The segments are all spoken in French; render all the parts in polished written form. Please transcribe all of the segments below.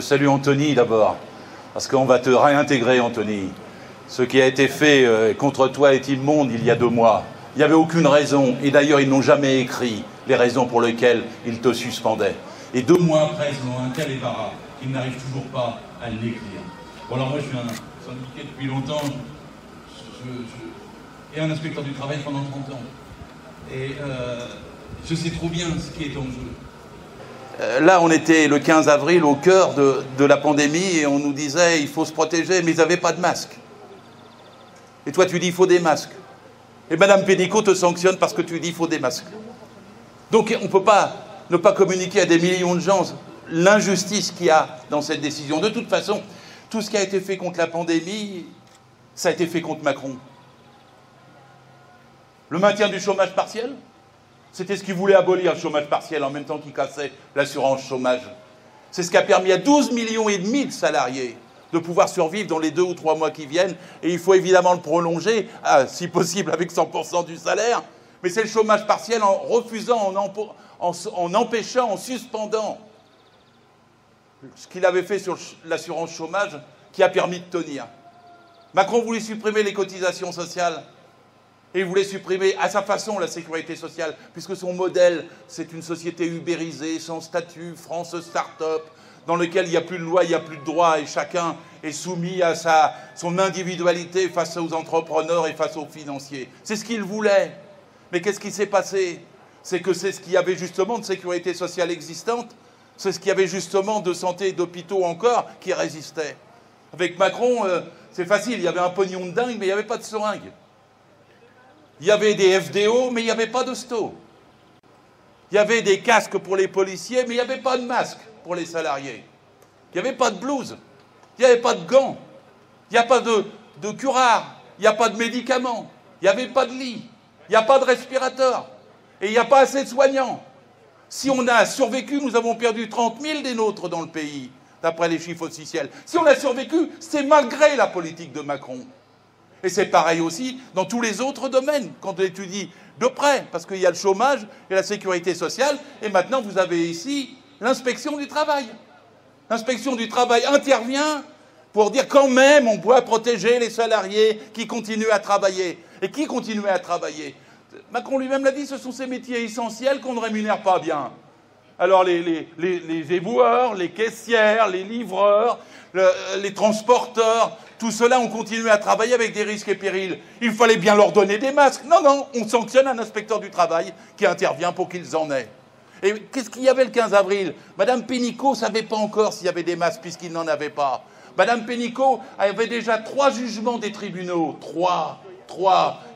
Salut Anthony d'abord, parce qu'on va te réintégrer Anthony. Ce qui a été fait contre toi est immonde il y a 2 mois. Il n'y avait aucune raison, et d'ailleurs ils n'ont jamais écrit les raisons pour lesquelles ils te suspendaient. Et 2 mois après, ils ont un tel embarras qu'ils n'arrivent toujours pas à l'écrire. Bon alors moi je suis un syndiqué depuis longtemps, et un inspecteur du travail pendant 30 ans. Et je sais trop bien ce qui est en jeu. Là, on était le 15 avril au cœur de la pandémie et on nous disait il faut se protéger, mais ils n'avaient pas de masque. Et toi, tu dis il faut des masques. Et Madame Pénicaud te sanctionne parce que tu dis il faut des masques. Donc, on ne peut pas ne pas communiquer à des millions de gens l'injustice qu'il y a dans cette décision. De toute façon, tout ce qui a été fait contre la pandémie, ça a été fait contre Macron. Le maintien du chômage partiel, c'était ce qu'il voulait abolir, le chômage partiel, en même temps qu'il cassait l'assurance chômage. C'est ce qui a permis à 12,5 millions de salariés de pouvoir survivre dans les 2 ou 3 mois qui viennent. Et il faut évidemment le prolonger, si possible avec 100% du salaire. Mais c'est le chômage partiel en refusant, en empêchant, en suspendant ce qu'il avait fait sur l'assurance chômage qui a permis de tenir. Macron voulait supprimer les cotisations sociales. Et il voulait supprimer à sa façon la sécurité sociale, puisque son modèle, c'est une société ubérisée, sans statut, France start-up, dans lequel il n'y a plus de loi, il n'y a plus de droit, et chacun est soumis à son individualité face aux entrepreneurs et face aux financiers. C'est ce qu'il voulait. Mais qu'est-ce qui s'est passé? C'est que c'est ce qu'il y avait justement de sécurité sociale existante, c'est ce qu'il y avait justement de santé et d'hôpitaux encore qui résistaient. Avec Macron, c'est facile, il y avait un pognon de dingue, mais il n'y avait pas de seringue. Il y avait des FDO, mais il n'y avait pas de sto. Il y avait des casques pour les policiers, mais il n'y avait pas de masque pour les salariés. Il n'y avait pas de blouse. Il n'y avait pas de gants. Il n'y a pas de curare. Il n'y a pas de médicaments. Il n'y avait pas de lit. Il n'y a pas de respirateur. Et il n'y a pas assez de soignants. Si on a survécu, nous avons perdu 30 000 des nôtres dans le pays, d'après les chiffres officiels. Si on a survécu, c'est malgré la politique de Macron. Et c'est pareil aussi dans tous les autres domaines, quand on étudie de près, parce qu'il y a le chômage et la sécurité sociale, et maintenant vous avez ici l'inspection du travail. L'inspection du travail intervient pour dire quand même on doit protéger les salariés qui continuent à travailler. Et qui continuent à travailler? Macron lui-même l'a dit, ce sont ces métiers essentiels qu'on ne rémunère pas bien. Alors les éboueurs, les caissières, les livreurs, les transporteurs, tout cela ont continué à travailler avec des risques et périls. Il fallait bien leur donner des masques. Non, non, on sanctionne un inspecteur du travail qui intervient pour qu'ils en aient. Et qu'est-ce qu'il y avait le 15 avril? Madame Pénicaud ne savait pas encore s'il y avait des masques puisqu'il n'en avait pas. Madame Pénicaud avait déjà 3 jugements des tribunaux, 3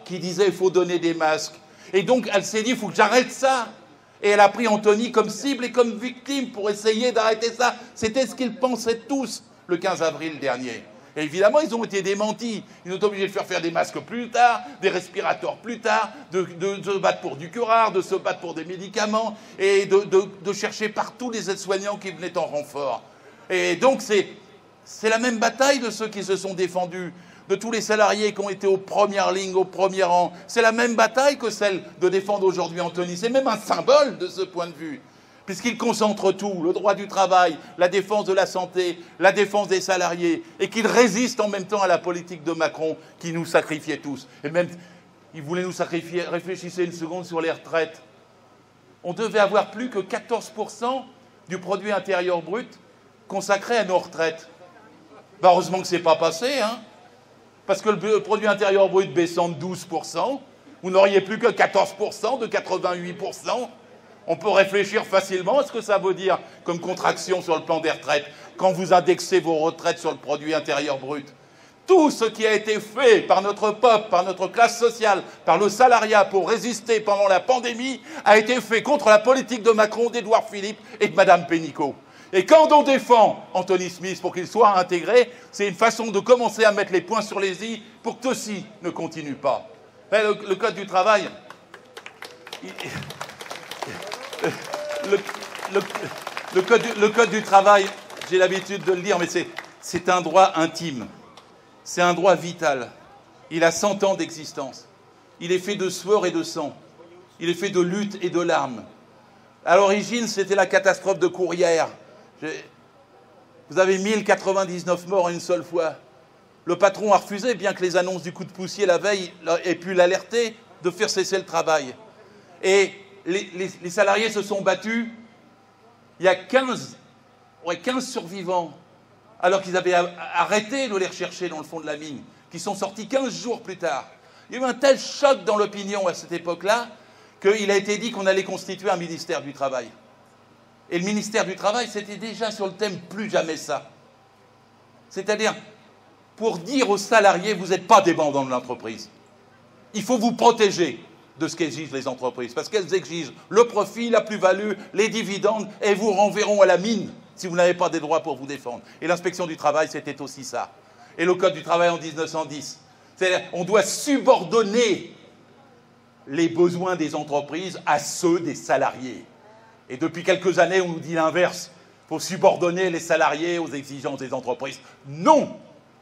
qui disaient qu'il faut donner des masques. Et donc elle s'est dit, il faut que j'arrête ça. Et elle a pris Anthony comme cible et comme victime pour essayer d'arrêter ça. C'était ce qu'ils pensaient tous le 15 avril dernier. Et évidemment, ils ont été démentis. Ils ont été obligés de faire des masques plus tard, des respirateurs plus tard, de se battre pour du curare, de se battre pour des médicaments, et de chercher partout des aides-soignants qui venaient en renfort. Et donc, c'est la même bataille de ceux qui se sont défendus, de tous les salariés qui ont été aux premières lignes, au premier rang. C'est la même bataille que celle de défendre aujourd'hui Anthony. C'est même un symbole de ce point de vue, puisqu'il concentre tout, le droit du travail, la défense de la santé, la défense des salariés, et qu'il résiste en même temps à la politique de Macron qui nous sacrifiait tous. Et même, il voulait nous sacrifier. Réfléchissez une seconde sur les retraites. On devait avoir plus que 14% du produit intérieur brut consacré à nos retraites. Ben heureusement que ce n'est pas passé, hein, parce que le produit intérieur brut baissant de 12%, vous n'auriez plus que 14% de 88%. On peut réfléchir facilement à ce que ça veut dire comme contraction sur le plan des retraites quand vous indexez vos retraites sur le produit intérieur brut. Tout ce qui a été fait par notre peuple, par notre classe sociale, par le salariat pour résister pendant la pandémie a été fait contre la politique de Macron, d'Édouard Philippe et de Madame Pénicaud. Et quand on défend Anthony Smith pour qu'il soit intégré, c'est une façon de commencer à mettre les points sur les i pour que ceci ne continue pas. Le Code du travail... Le Code du travail, j'ai l'habitude de le dire, mais c'est un droit intime. C'est un droit vital. Il a 100 ans d'existence. Il est fait de sueur et de sang. Il est fait de lutte et de larmes. À l'origine, c'était la catastrophe de Courrières. Vous avez 1099 morts une seule fois. Le patron a refusé, bien que les annonces du coup de poussier la veille aient pu l'alerter, de faire cesser le travail. Et les salariés se sont battus. Il y a 15 survivants, alors qu'ils avaient arrêté de les rechercher dans le fond de la mine, qui sont sortis 15 jours plus tard. Il y a eu un tel choc dans l'opinion à cette époque-là qu'il a été dit qu'on allait constituer un ministère du Travail. Et le ministère du Travail, c'était déjà sur le thème « plus jamais ça ». C'est-à-dire, pour dire aux salariés, vous n'êtes pas des bandants de l'entreprise. Il faut vous protéger de ce qu'exigent les entreprises, parce qu'elles exigent le profit, la plus-value, les dividendes, et vous renverront à la mine si vous n'avez pas des droits pour vous défendre. Et l'inspection du travail, c'était aussi ça. Et le Code du travail en 1910. C'est-à-dire, on doit subordonner les besoins des entreprises à ceux des salariés. Et depuis quelques années, on nous dit l'inverse. Il faut subordonner les salariés aux exigences des entreprises. Non!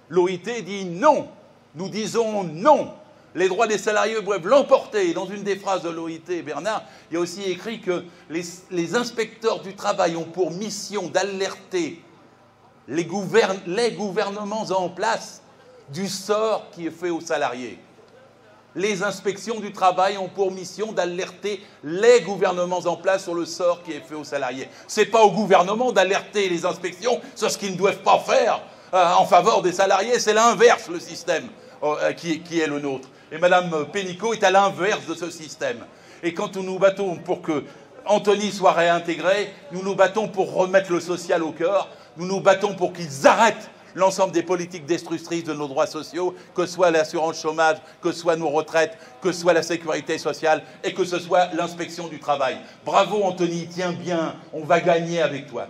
L'OIT dit non. Nous disons non. Les droits des salariés doivent l'emporter. Et dans une des phrases de l'OIT, Bernard, il y a aussi écrit que les inspecteurs du travail ont pour mission d'alerter les gouvernements en place du sort qui est fait aux salariés. Les inspections du travail ont pour mission d'alerter les gouvernements en place sur le sort qui est fait aux salariés. Ce n'est pas au gouvernement d'alerter les inspections sur ce qu'ils ne doivent pas faire en faveur des salariés. C'est l'inverse, le système qui est le nôtre. Et Mme Pénicaud est à l'inverse de ce système. Et quand nous nous battons pour que Anthony soit réintégré, nous nous battons pour remettre le social au cœur, nous nous battons pour qu'ils arrêtent l'ensemble des politiques destructrices de nos droits sociaux, que ce soit l'assurance chômage, que ce soit nos retraites, que ce soit la sécurité sociale et que ce soit l'inspection du travail. Bravo Anthony, tiens bien, on va gagner avec toi.